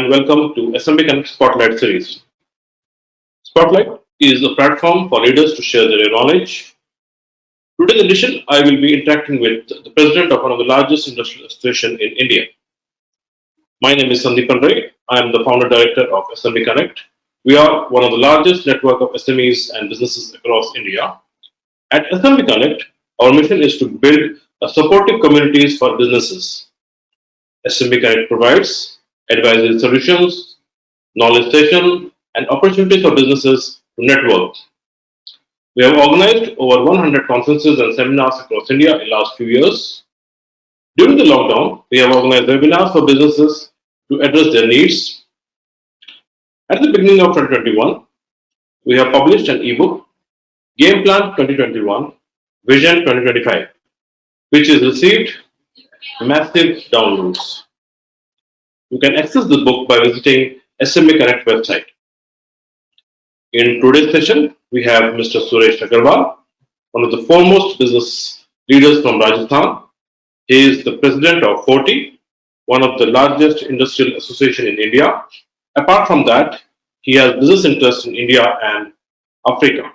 and welcome to SMB Connect Spotlight series. Spotlight is a platform for leaders to share their knowledge. Today's edition, I will be interacting with the president of one of the largest industrial associations in India. My name is Sandeepan Ray. I am the founder director of SMB Connect. We are one of the largest network of SMEs and businesses across India. At SMB Connect, our mission is to build a supportive communities for businesses. SMB Connect provides advisory solutions, knowledge session, and opportunities for businesses to network. We have organized over 100 conferences and seminars across India in the last few years. During the lockdown, we have organized webinars for businesses to address their needs. At the beginning of 2021, we have published an ebook, Game Plan 2021, Vision 2025, which has received massive downloads. You can access the book by visiting SMB Connect website. In today's session, we have Mr. Suresh Agarwal, one of the foremost business leaders from Rajasthan. He is the president of FORTI, one of the largest industrial association in India. Apart from that, he has business interests in India and Africa.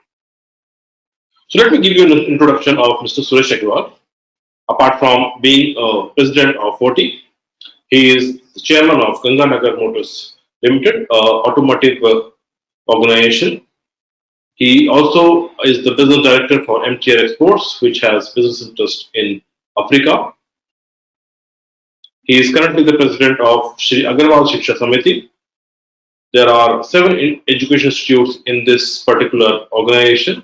So let me give you an introduction of Mr. Suresh Agarwal. Apart from being a president of FORTI, he is the chairman of Ganganagar Motors Limited, automotive organization. He also is the business director for MTR Exports, which has business interest in Africa. He is currently the president of Shri Agarwal Shiksha Samiti. There are 7 education institutes in this particular organization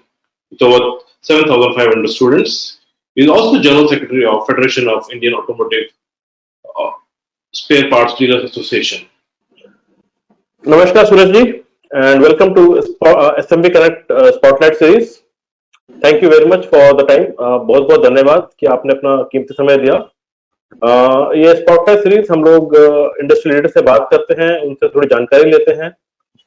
with over 7,500 students. He is also General Secretary of Federation of Indian Automotive Spare Parts Dealers Association. Namaskar Suraj ji, and welcome to SMB Connect Spotlight series. Thank you very much for the time. बहुत बहुत धन्यवाद कि आपने अपना कीमती समय दिया. ये स्पॉटलाइट सीरीज हम लोग इंडस्ट्री लीडर से बात करते हैं, उनसे थोड़ी जानकारी लेते हैं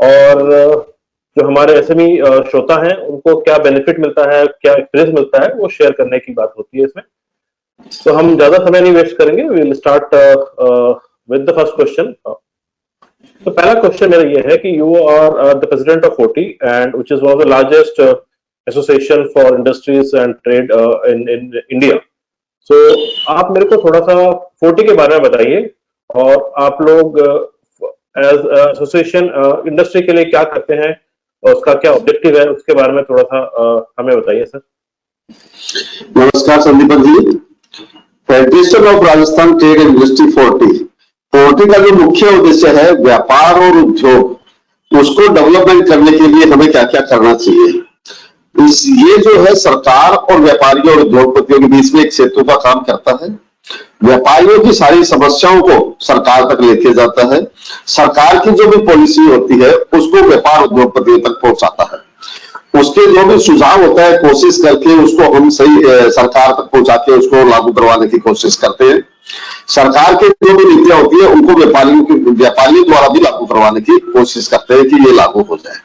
और जो हमारे एसएमई श्रोता हैं उनको क्या बेनिफिट मिलता है, क्या एक्सपीरियंस मिलता है, वो शेयर करने की बात होती है इसमें. तो हम ज्यादा समय नहीं वेस्ट करेंगे. We will start with the first question. तो पहला क्वेश्चन मेरा ये है कि you are the president of FORTI and which is one of the largest association for industries and trade in India. So आप मेरे को थोड़ा सा FORTI के बारे में बताइए और आप लोग एज एसोसिएशन इंडस्ट्री के लिए क्या करते हैं और उसका क्या ऑब्जेक्टिव है, उसके बारे में थोड़ा सा हमें बताइए सर. नमस्कार Sandipan ji. Federation of Rajasthan trade industry FORTI का जो मुख्य उद्देश्य है व्यापार और उद्योग उसको डेवलपमेंट करने के लिए हमें क्या क्या करना चाहिए. ये जो है सरकार और व्यापारियों और उद्योगपतियों के बीच में एक सेतु का काम करता है. व्यापारियों की सारी समस्याओं को सरकार तक लेके जाता है. सरकार की जो भी पॉलिसी होती है उसको व्यापार उद्योगपतियों तक पहुंचाता है. उसके जो भी सुझाव होता है कोशिश करके उसको हम सही सरकार तक पहुंचा के उसको लागू करवाने की कोशिश करते हैं. सरकार के जो भी नीतियां होती है उनको व्यापारियों द्वारा भी लागू करवाने की कोशिश करते हैं कि ये लागू हो जाए,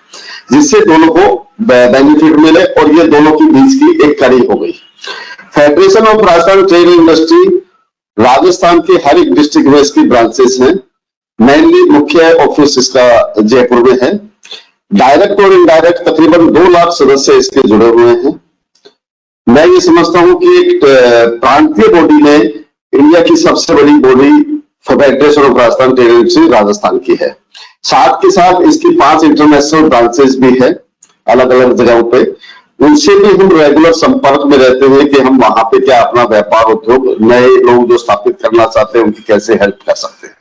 जिससे दोनों को बेनिफिट मिले और ये दोनों के बीच की एक कड़ी हो गई. Federation of Rajasthan trade industry Rajasthan के हर एक डिस्ट्रिक्ट में इसकी ब्रांचेस हैं. मेनली मुख्य ऑफिस इसका जयपुर में है. डायरेक्ट और इनडायरेक्ट तकरीबन 2 लाख सदस्य इसके जुड़े हुए हैं. मैं ये समझता हूं कि एक प्रांतीय बॉडी में इंडिया की सबसे बड़ी body federation of Rajasthan trade industry Rajasthan की है. साथ के साथ इसकी 5 इंटरनेशनल ब्रांचेस भी है अलग अलग जगहों पे. उनसे भी हम रेगुलर संपर्क में रहते हैं कि हम वहां पे क्या अपना व्यापार उद्योग नए लोग जो स्थापित करना चाहते हैं उनकी कैसे हेल्प कर सकते हैं.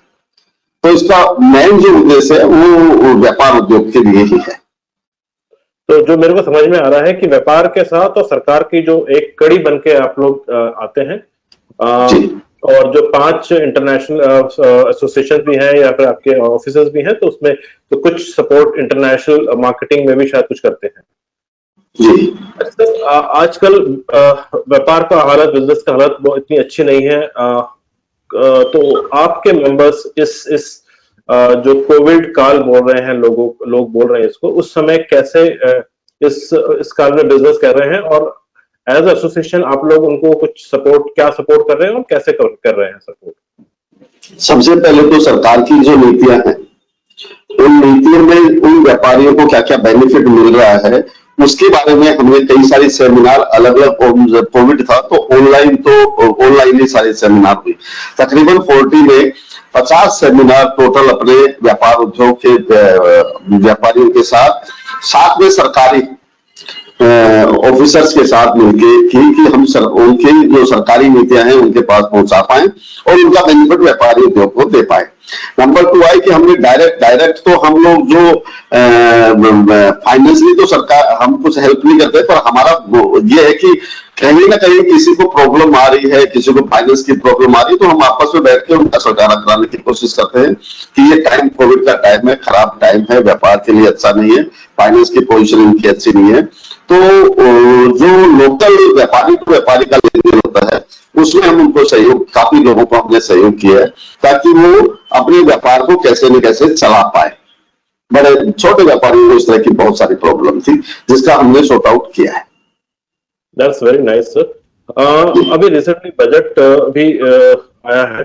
तो इसका मेन जो उद्देश्य है वो व्यापार उद्योग के लिए ही है. तो जो मेरे को समझ में आ रहा है कि व्यापार के साथ और सरकार की जो एक कड़ी बन के आप लोग आते हैं और जो 5 इंटरनेशनल एसोसिएशन भी हैं या फिर आपके ऑफिसर्स भी हैं, तो उसमें तो कुछ सपोर्ट इंटरनेशनल मार्केटिंग में भी शायद कुछ करते हैं. जी. आजकल व्यापार का हालत, बिजनेस का हालत बहुत इतनी अच्छी नहीं है. तो आपके मेंबर्स इस जो कोविड काल बोल रहे हैं लोग बोल रहे हैं इसको, उस समय कैसे इस काल में बिजनेस कर रहे हैं और एज एसोसिएशन आप लोग उनको कुछ क्या सपोर्ट कर रहे हैं और कैसे कर रहे हैं सपोर्ट. सबसे पहले तो सरकार की जो नीतियां हैं उन नीतियों में उन व्यापारियों को क्या क्या बेनिफिट मिल रहा है, उसके बारे में हमने कई सारी सेमिनार अलग अलग, कोविड था तो ऑनलाइन ही सारे सेमिनार हुए। तकरीबन 40 में 50 सेमिनार टोटल अपने व्यापार उद्योग के व्यापारियों के साथ में सरकारी ऑफिसर्स के साथ मिलके की कि हम उनकी जो सरकारी नीतियां हैं उनके पास पहुंचा पाए और उनका बेनिफिट व्यापारी उद्योग को दे पाए। नंबर 2 आई कि हमने डायरेक्ट तो हम लोग जो फाइनेंशियली तो सरकार हम कुछ हेल्प नहीं करते, पर हमारा ये है कि कहीं ना कहीं किसी को प्रॉब्लम आ रही है, किसी को फाइनेंस की प्रॉब्लम आ रही है, तो हम आपस में बैठ के उनका सरकार कराने की कोशिश करते हैं कि ये टाइम कोविड का टाइम है, खराब टाइम है, व्यापार के लिए अच्छा नहीं है, फाइनेंस की पोजीशन इनकी अच्छी नहीं है। तो जो लोकल व्यापारी का लेन देन होता है उसमें हम उनको सहयोग, काफी लोगों को हमने सहयोग किया है ताकि वो अपने व्यापार को कैसे न कैसे चला पाए। बड़े छोटे व्यापारियों को इस तरह की बहुत सारी प्रॉब्लम थी जिसका हमने सॉर्ट आउट किया है। That's very nice sir. अभी रिसेंटली बजट भी आया है,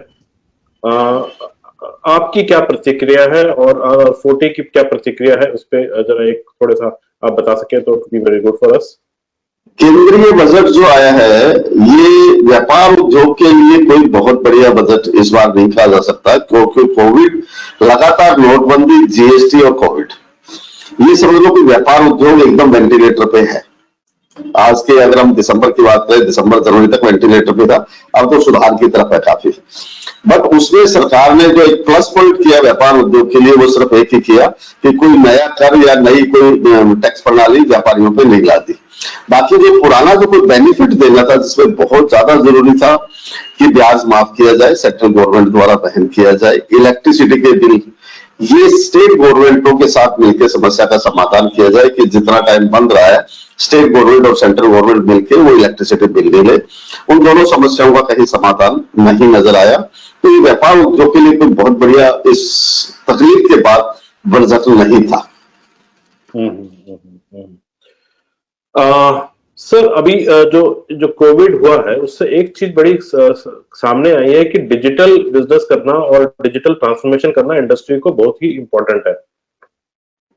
आपकी क्या प्रतिक्रिया है और 40 की क्या प्रतिक्रिया है, उस पर जरा एक थोड़ा सा आप बता सके तो be very good for us. केंद्रीय बजट जो आया है ये व्यापार उद्योग के लिए कोई बहुत बढ़िया बजट इस बार नहीं कहा जा सकता, क्योंकि कोविड, लगातार नोटबंदी, जीएसटी और कोविड, ये समझ लो कि व्यापार उद्योग एकदम वेंटिलेटर पे है। आज के अगर हम दिसंबर की बात करें, दिसंबर जनवरी तक वेंटिलेटर पे था, अब तो सुधार की तरफ है काफी। बट उसमें सरकार ने जो एक प्लस पॉइंट किया व्यापार उद्योग के लिए वो सिर्फ एक ही किया कि कोई नया कर या नई कोई टैक्स प्रणाली व्यापारियों पे नहीं ला दी। बाकी जो पुराना जो कोई बेनिफिट देना था जिसमें बहुत ज्यादा जरूरी था कि ब्याज माफ किया जाए, सेंट्रल गवर्नमेंट द्वारा वहन किया जाए, इलेक्ट्रिसिटी के बिल, ये स्टेट गवर्नमेंटों के साथ मिलकर समस्या का समाधान किया जाए कि जितना टाइम बंद रहा है स्टेट गवर्नमेंट और सेंट्रल गवर्नमेंट मिलकर वो इलेक्ट्रिसिटी बिल ले ले। उन दोनों समस्याओं का कहीं समाधान नहीं नजर आया। तो ये व्यापार उद्योग के लिए कोई बहुत बढ़िया इस तकलीफ के बाद बजट नहीं था। सर अभी जो कोविड हुआ है उससे एक चीज बड़ी सामने आई है कि डिजिटल बिजनेस करना और डिजिटल ट्रांसफॉर्मेशन करना इंडस्ट्री को बहुत ही इंपॉर्टेंट है।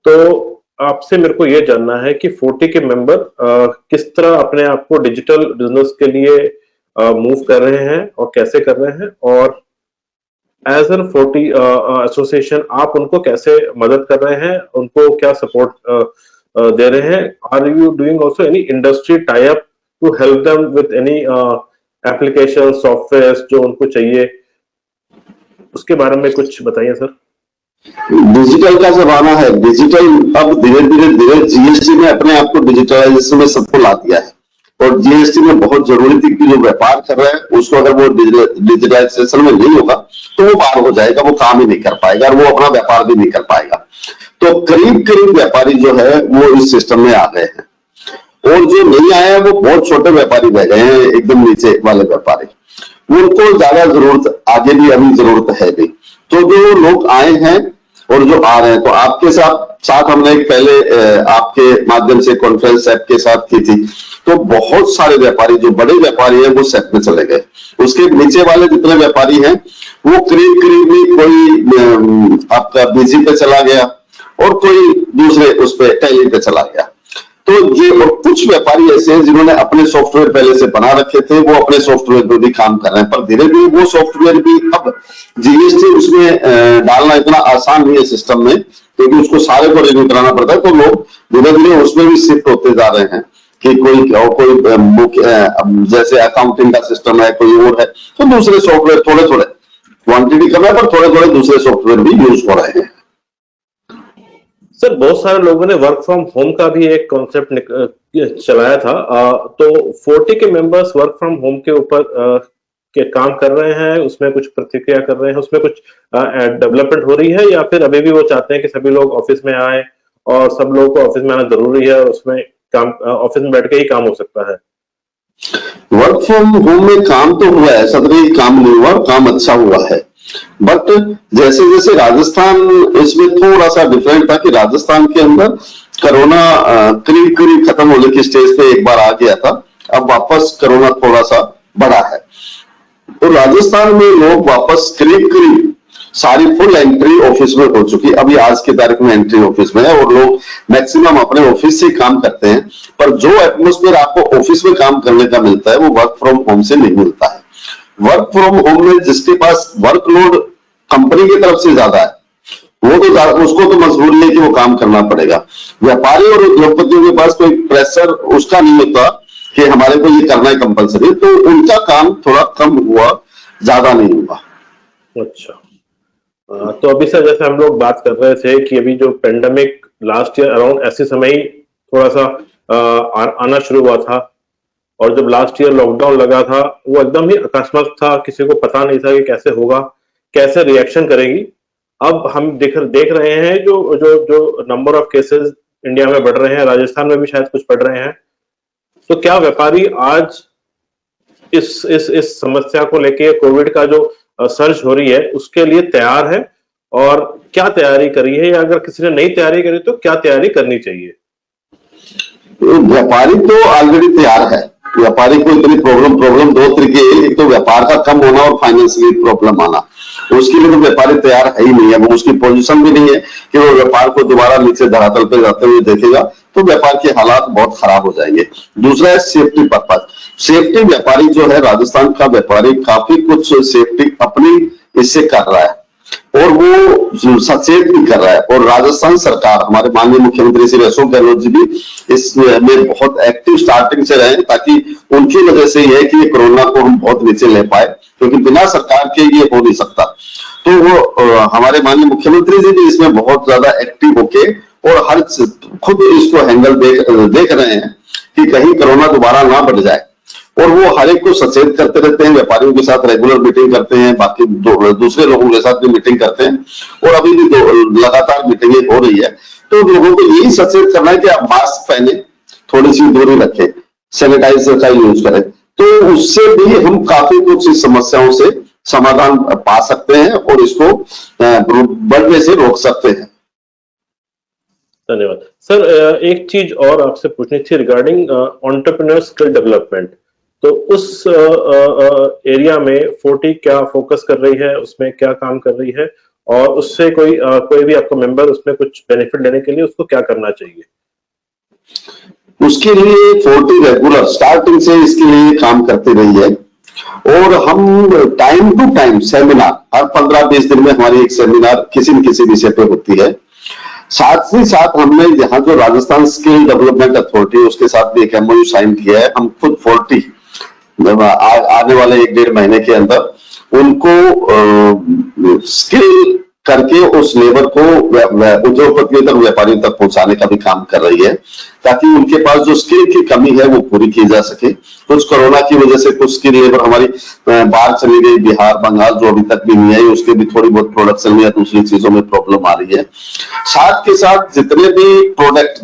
तो आपसे मेरे को ये जानना है कि 40 के मेंबर किस तरह अपने आप को डिजिटल बिजनेस के लिए मूव कर रहे हैं और कैसे कर रहे हैं, और एज एन 40 एसोसिएशन आप उनको कैसे मदद कर रहे हैं, उनको क्या सपोर्ट दे रहे हैं। Are you doing also any industry tie up to help them with any application software जो उनको चाहिए, उसके बारे में कुछ बताइए सर। डिजिटल का जमाना है, डिजिटल अब धीरे धीरे जीएसटी ने अपने आप को डिजिटलाइजेशन में सबको ला दिया है, और जीएसटी में बहुत जरूरी थी कि जो व्यापार कर रहा है उसको अगर वो डिजिटलाइजेशन में नहीं होगा तो वो बाहर हो जाएगा, वो काम ही नहीं कर पाएगा और वो अपना व्यापार भी नहीं कर पाएगा। तो करीब व्यापारी जो है वो इस सिस्टम में आ गए हैं, और जो नहीं आए हैं वो बहुत छोटे व्यापारी रह गए हैं, एकदम नीचे वाले व्यापारी, उनको ज्यादा जरूरत आगे भी अभी जरूरत है भी। तो जो लोग आए हैं और जो आ रहे हैं, तो आपके साथ हमने एक पहले आपके माध्यम से कॉन्फ्रेंस ऐप के साथ की थी, तो बहुत सारे व्यापारी जो बड़े व्यापारी हैं वो सेट में चले गए। उसके नीचे वाले जितने व्यापारी हैं वो करीब भी कोई आपका बीजी पे चला गया और कोई दूसरे उस पे टैली पे चला गया। तो ये कुछ व्यापारी ऐसे हैं जिन्होंने अपने सॉफ्टवेयर पहले से बना रखे थे, वो अपने सॉफ्टवेयर पे भी काम कर रहे हैं, पर धीरे धीरे वो सॉफ्टवेयर भी अब जीएसटी उसमें डालना इतना आसान नहीं है सिस्टम में, क्योंकि उसको सारे को रिन्यू कराना पड़ता है। तो लोग धीरे धीरे उसमें भी शिफ्ट होते जा रहे हैं कि कोई जैसे अकाउंटिंग का सिस्टम है, कोई और है, तो दूसरे सॉफ्टवेयर थोड़े क्वांटिटी कम है पर थोड़े दूसरे सॉफ्टवेयर भी यूज हो रहे हैं। सर बहुत सारे लोगों ने वर्क फ्रॉम होम का भी एक कॉन्सेप्ट चलाया था, तो 40 के मेंबर्स वर्क फ्रॉम होम के ऊपर के काम कर रहे हैं, उसमें कुछ प्रतिक्रिया कर रहे हैं, उसमें कुछ डेवलपमेंट हो रही है, या फिर अभी भी वो चाहते हैं कि सभी लोग ऑफिस में आए और सब लोगों को ऑफिस में आना जरूरी है और उसमें काम ऑफिस में बैठ के ही काम हो सकता है। वर्क फ्रॉम होम में काम तो हुआ है, ऐसा नहीं काम नहीं हुआ, काम अच्छा हुआ है, बट जैसे जैसे राजस्थान इसमें थोड़ा सा डिफरेंट था कि राजस्थान के अंदर कोरोना करीब खत्म होने की स्टेज पे एक बार आ गया था, अब वापस कोरोना थोड़ा सा बढ़ा है, तो राजस्थान में लोग वापस करीब सारी फुल एंट्री ऑफिस में हो चुकी है। अभी आज की तारीख में एंट्री ऑफिस में है और लोग मैक्सिमम अपने ऑफिस से काम करते हैं, पर जो एटमोस्फेयर आपको ऑफिस में काम करने का मिलता है वो वर्क फ्रॉम होम से नहीं मिलता है। वर्क फ्रॉम होम में जिसके पास वर्कलोड कंपनी की तरफ से ज्यादा है उसको तो मजबूरी है कि वो काम करना पड़ेगा। व्यापारी और उद्योगपतियों के पास कोई प्रेशर उसका नहीं होता कि हमारे को ये करना है कंपलसरी, तो उनका काम थोड़ा कम हुआ, ज्यादा नहीं हुआ। अच्छा, तो अभी सर जैसे हम लोग बात कर रहे थे कि अभी जो पेंडेमिक लास्ट ईयर अराउंड ऐसे समय ही थोड़ा सा आना शुरू हुआ था, और जब लास्ट ईयर लॉकडाउन लगा था वो एकदम ही अकस्मात था, किसी को पता नहीं था कि कैसे होगा, कैसे रिएक्शन करेगी। अब हम देख रहे हैं जो जो जो नंबर ऑफ केसेस इंडिया में बढ़ रहे हैं, राजस्थान में भी शायद कुछ बढ़ रहे हैं, तो क्या व्यापारी आज इस समस्या को लेके, कोविड का जो सर्ज हो रही है उसके लिए तैयार है, और क्या तैयारी करी है, या अगर किसी ने नई तैयारी करी तो क्या तैयारी करनी चाहिए? व्यापारी तो ऑलरेडी तैयार है। व्यापारी को इतनी प्रॉब्लम दो तरीके, एक तो व्यापार का कम होना और फाइनेंशियली प्रॉब्लम आना, उसके लिए तो व्यापारी तैयार है ही नहीं है। वो उसकी पोजीशन भी नहीं है कि वो व्यापार को दोबारा नीचे धरातल पे जाते हुए देखेगा, तो व्यापार के हालात बहुत खराब हो जाएंगे। दूसरा है सेफ्टी पर्पज। सेफ्टी व्यापारी जो है, राजस्थान का व्यापारी काफी कुछ सेफ्टी अपनी इससे कर रहा है और वो सचेत भी कर रहा है। और राजस्थान सरकार, हमारे माननीय मुख्यमंत्री श्री अशोक गहलोत जी भी इसमें बहुत एक्टिव स्टार्टिंग से रहे, ताकि उनकी वजह से ये है कि ये कोरोना को हम बहुत नीचे ले पाए, क्योंकि बिना सरकार के ये हो नहीं सकता। तो वो हमारे माननीय मुख्यमंत्री जी भी इसमें बहुत ज्यादा एक्टिव होके और हर खुद इसको हैंडल देख रहे हैं कि कहीं कोरोना दोबारा ना बढ़ जाए, और वो हर एक को सचेत करते रहते हैं। व्यापारियों के साथ रेगुलर मीटिंग करते हैं, बाकी दूसरे लोगों के साथ भी मीटिंग करते हैं, और अभी भी लगातार मीटिंगें हो रही है। तो लोगों को यही सचेत करना है कि आप मास्क पहने, थोड़ी सी दूरी रखें, सैनिटाइजर का यूज करें, तो उससे भी हम काफी कुछ इस समस्याओं से समाधान पा सकते हैं और इसको बढ़ने से रोक सकते हैं। धन्यवाद सर। एक चीज और आपसे पूछनी थी रिगार्डिंग एंटरप्रेन्योर स्किल डेवलपमेंट। तो उस एरिया में 40 क्या फोकस कर रही है, उसमें क्या काम कर रही है, और उससे कोई भी आपका मेंबर उसमें कुछ बेनिफिट लेने के लिए उसको क्या करना चाहिए? उसके लिए 40 रेगुलर स्टार्टिंग से इसके लिए काम करती रही है, और हम टाइम टू टाइम सेमिनार, हर 15-20 दिन में हमारी एक सेमिनार किसी न किसी विषय पे होती है। साथ ही साथ हमने यहाँ जो राजस्थान स्किल डेवलपमेंट अथॉरिटी, उसके साथ भी एक MOU साइन किया है। हम खुद 40 आने वाले 1-1.5 महीने के अंदर उनको स्किल करके उस लेबर को उद्योगपतियों तक, व्यापारियों तक पहुंचाने का भी काम कर रही है, ताकि उनके पास जो स्किल की कमी है वो पूरी की जा सके। कुछ कोरोना की वजह से कुछ स्किल लेबर हमारी बाहर चली गई, बिहार, बंगाल, जो अभी तक भी नहीं आई, उसके भी थोड़ी बहुत प्रोडक्शन में या दूसरी चीजों में प्रॉब्लम आ रही है। साथ के साथ जितने भी प्रोडक्ट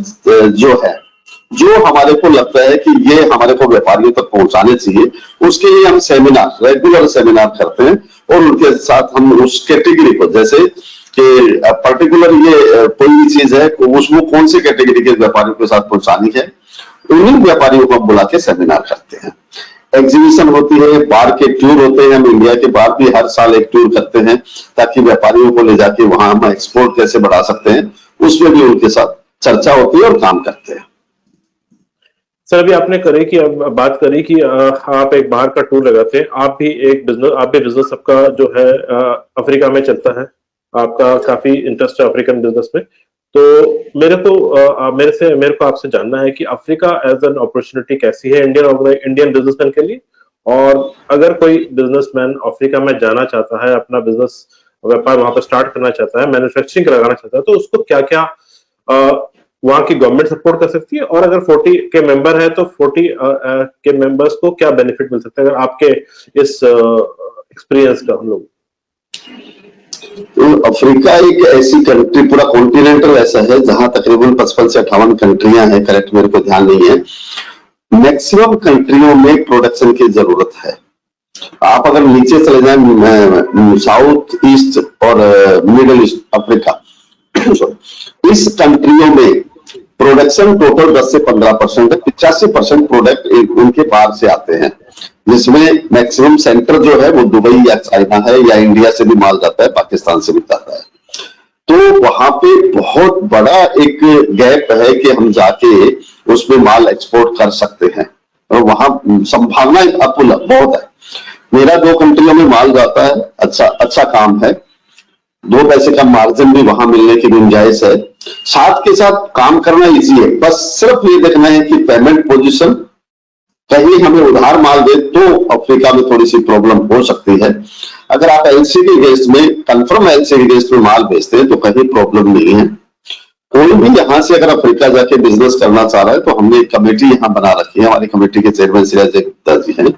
जो हमारे को लगता है कि ये हमारे को व्यापारियों तक पहुंचाने चाहिए, उसके लिए हम सेमिनार, रेगुलर सेमिनार करते हैं, और उनके साथ हम उस कैटेगरी को, जैसे कि पर्टिकुलर ये कोई भी चीज है उसको कौन सी कैटेगरी के व्यापारियों के साथ पहुंचानी है, उन्हीं व्यापारियों को बुला के सेमिनार करते हैं। एग्जीबिशन होती है, बार के टूर होते हैं, हम इंडिया के बाहर भी हर साल एक टूर करते हैं, ताकि व्यापारियों को ले जाके वहां हम एक्सपोर्ट कैसे बढ़ा सकते हैं, उसमें भी उनके साथ चर्चा होती है और काम करते हैं। सर अभी आपने बात करी कि आप एक बाहर का टूर लगाते हैं, आप भी बिजनेस आपका जो है अफ्रीका में चलता है, आपका काफी इंटरेस्ट है अफ्रीकन बिजनेस में। तो मेरे को आपसे जानना है कि अफ्रीका एज एन अपॉर्चुनिटी कैसी है इंडियन बिजनेसमैन के लिए, और अगर कोई बिजनेसमैन अफ्रीका में जाना चाहता है, अपना बिजनेस व्यापार वहां पर स्टार्ट करना चाहता है, मैन्युफैक्चरिंग लगाना चाहता है, तो उसको क्या क्या वहां की गवर्नमेंट सपोर्ट कर सकती है, और अगर 40 के मेंबर है तो 40 के मेंबर्स को क्या बेनिफिट मिल सकता है, अगर आपके इस एक्सपीरियंस का हम लोग? अफ्रीका एक ऐसी कंट्री, पूरा कॉन्टिनेंटल ऐसा है जहां तकरीबन 55 से 58 कंट्रियां हैं, करेक्ट मेरे को ध्यान नहीं है। मैक्सिमम कंट्रियों में प्रोडक्शन की जरूरत है। आप अगर नीचे चले जाएं, साउथ ईस्ट और मिडिल ईस्ट अफ्रीका, इस कंट्रियों में प्रोडक्शन टोटल 10 से 15% है, 85% प्रोडक्ट उनके बाहर से आते हैं, जिसमें मैक्सिमम सेंटर जो है वो दुबई या चाइना है, या इंडिया से भी माल जाता है, पाकिस्तान से भी जाता है। तो वहां पे बहुत बड़ा एक गैप है कि हम जाके उसमें माल एक्सपोर्ट कर सकते हैं, और वहां संभावना अतुल बहुत है। मेरा 2 कंट्रियों में माल जाता है, अच्छा काम है, 2 पैसे का मार्जिन भी वहां मिलने की गुंजाइश है, साथ के साथ काम करना इजी है। बस सिर्फ ये देखना है कि पेमेंट पोजीशन, कहीं हमें उधार माल दे तो अफ्रीका में थोड़ी सी प्रॉब्लम हो सकती है। अगर आप एलसी के केस में, कंफर्म एलसी के केस में माल बेचते हैं तो कहीं प्रॉब्लम नहीं है। कोई भी यहाँ से अगर अफ्रीका जाके बिजनेस करना चाह रहा है तो हमने एक कमेटी यहाँ बना रखी है, हमारी कमेटी के चेयरमैन श्री अजय गुप्ता जी हैं,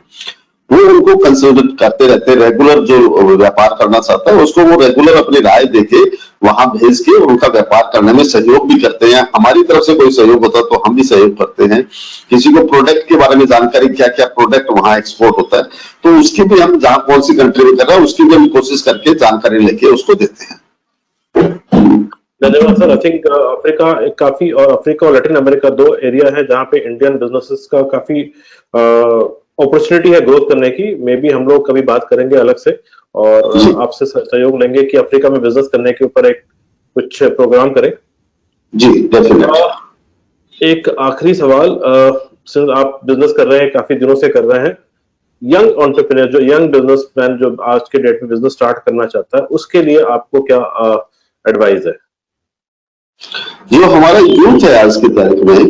वो उनको कंसल्ट करते रहते हैं। रेगुलर जो व्यापार करना चाहता है उसको वो रेगुलर अपनी राय देके वहां भेज के उनका व्यापार करने में सहयोग भी करते हैं। हमारी तरफ से कोई सहयोग होता है तो हम भी सहयोग करते हैं। किसी को प्रोडक्ट के बारे में जानकारी, क्या क्या प्रोडक्ट वहां एक्सपोर्ट होता है, तो उसकी भी हम, जहां कौन सी कंट्री में कर रहे हैं उसकी भी हम कोशिश करके जानकारी लेके उसको देते हैं। धन्यवाद सर। आई थिंक अफ्रीका एक काफी, और अफ्रीका और लैटिन अमेरिका 2 एरिया है जहां पे इंडियन बिजनेसेस का काफी अपॉर्चुनिटी है ग्रोथ करने की। मे बी हम लोग कभी बात करेंगे अलग से, और आपसे सहयोग लेंगे कि अफ्रीका में बिजनेस करने के ऊपर एक कुछ प्रोग्राम करें। जी डेफिनेटली। एक आखिरी सवाल, सिंस आप बिजनेस कर रहे हैं, काफी दिनों से कर रहे हैं, यंग एंटरप्रेन्योर, जो यंग बिजनेसमैन जो आज के डेट में बिजनेस स्टार्ट करना चाहता है, उसके लिए आपको क्या एडवाइस है? जो हमारा यूथ है आज की तारीख में,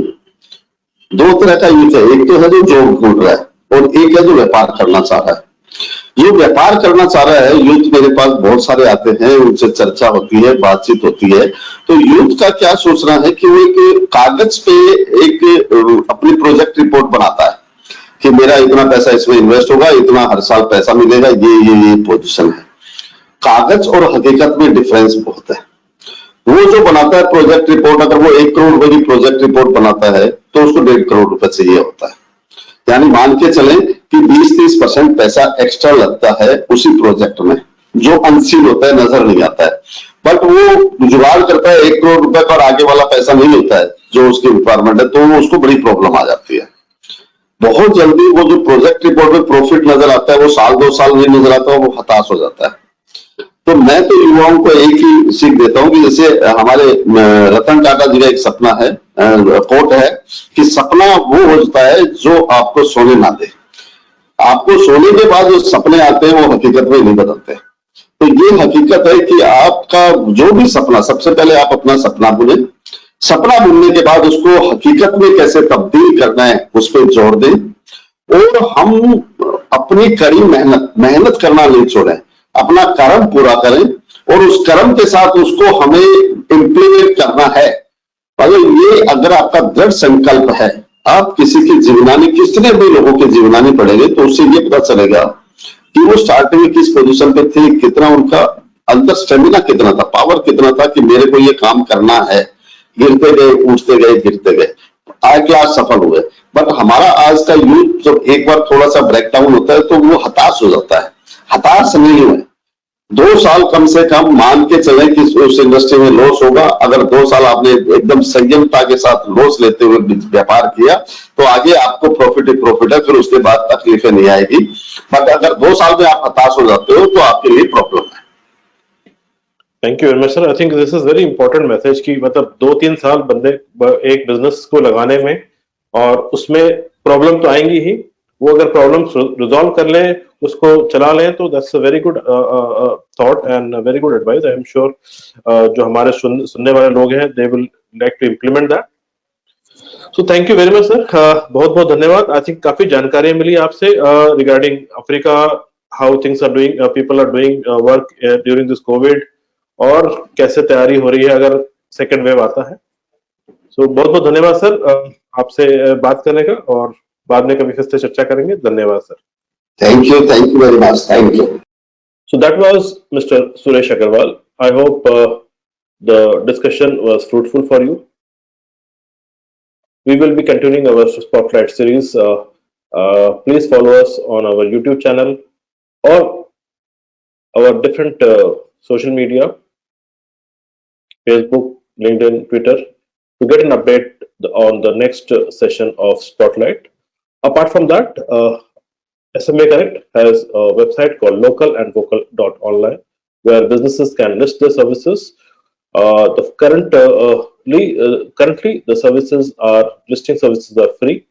2 तरह का यूथ है। एक तो है जो जॉब ढूंढ रहा है, और एक है जो व्यापार करना चाह रहा है। जो व्यापार करना चाह रहा है यूथ, मेरे पास बहुत सारे आते हैं, उनसे चर्चा होती है, बातचीत होती है। तो यूथ का क्या सोचना है कि वो एक कागज पे एक अपनी प्रोजेक्ट रिपोर्ट बनाता है कि मेरा इतना पैसा इसमें इन्वेस्ट होगा, इतना हर साल पैसा मिलेगा, ये पोजीशन है। कागज और हकीकत में डिफरेंस बहुत है। वो जो बनाता है प्रोजेक्ट रिपोर्ट, अगर वो 1 करोड़ रुपए की प्रोजेक्ट रिपोर्ट बनाता है तो उसको 1.5 करोड़ रुपए चाहिए होता है। यानी मान के चलें कि 20-30% पैसा एक्स्ट्रा लगता है उसी प्रोजेक्ट में, जो अनसीन होता है, नजर नहीं आता है। बट वो जुगाड़ करता है 1 करोड़ रुपए का, और आगे वाला पैसा नहीं होता है जो उसकी रिक्वायरमेंट है, तो उसको बड़ी प्रॉब्लम आ जाती है। बहुत जल्दी वो जो प्रोजेक्ट रिपोर्ट में प्रॉफिट नजर आता है, वो 1-2 साल नहीं नजर आता, वो हताश हो जाता है। तो मैं तो युवाओं को एक ही सीख देता हूं कि जैसे हमारे रतन टाटा जी का एक सपना है, कोट है कि सपना वो होता है जो आपको सोने ना दे। आपको सोने के बाद जो सपने आते हैं वो हकीकत में नहीं बदलते। तो ये हकीकत है कि आपका जो भी सपना, सबसे पहले आप अपना सपना बुनें, सपना बुनने के बाद उसको हकीकत में कैसे तब्दील करना है उस पर जोर दें, और हम अपनी कड़ी मेहनत करना नहीं छोड़ें, अपना कर्म पूरा करें, और उस कर्म के साथ उसको हमें इंप्लीमेंट करना है। ये अगर आपका दृढ़ संकल्प है, आप किसी की जीवनानी, कितने भी लोगों की जीवनानी पढ़ेंगे तो उससे ये पता चलेगा कि वो स्टार्टिंग में किस पोजीशन पे थे, कितना उनका अंदर स्टेमिना कितना था, पावर कितना था कि मेरे को ये काम करना है। गिरते गए, उठते गए, गिरते गए, आज क्लास सफल हुए। बट हमारा आज का यूथ जब एक बार थोड़ा सा ब्रेकडाउन होता है तो वो हताश हो जाता है। हताश नहीं हुए, 2 साल कम से कम मान के चले कि उस इंडस्ट्री में लॉस होगा। अगर 2 साल आपने एकदम संयमता के साथ लॉस लेते हुए व्यापार किया तो आगे आपको प्रॉफिट ही प्रॉफिट है, फिर उसके बाद तकलीफें नहीं आएगी। बट अगर 2 साल में आप हताश हो जाते हो तो आपके लिए प्रॉब्लम है। Thank you very much sir. I think this is very important message कि मतलब 2-3 साल बंदे एक बिजनेस को लगाने में, और उसमें प्रॉब्लम तो आएंगी ही, वो अगर प्रॉब्लम रिजॉल्व कर लें, उसको चला लें, तो that's a very good thought and very good advice. I am sure जो हमारे सुनने वाले लोग हैं, they will like to implement that. So thank you very much sir, बहुत बहुत धन्यवाद। आई थिंक काफी जानकारी मिली आपसे regarding Africa, how things are doing, people are doing work during this COVID, और कैसे तैयारी हो रही है अगर सेकेंड वेव आता है। सो बहुत बहुत धन्यवाद सर आपसे बात करने का, और बाद में कभी फिर से चर्चा करेंगे। धन्यवाद sir. Thank you very much, thank you. So that was Mr. Suresh Agarwal. I hope the discussion was fruitful for you. We will be continuing our spotlight series. Please follow us on our YouTube channel or our different social media, Facebook, LinkedIn, Twitter, to get an update on the next session of Spotlight. Apart from that, SMA Connect has a website called localandvocal.online where businesses can list their services. Currently, the listing services are free.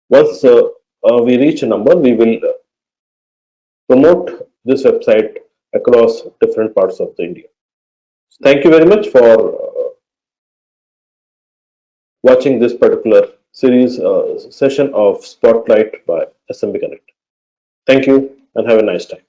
Once we reach a number, we will promote this website across different parts of the India. Thank you very much for watching this particular series session of Spotlight by SMB Connect. Thank you and have a nice time.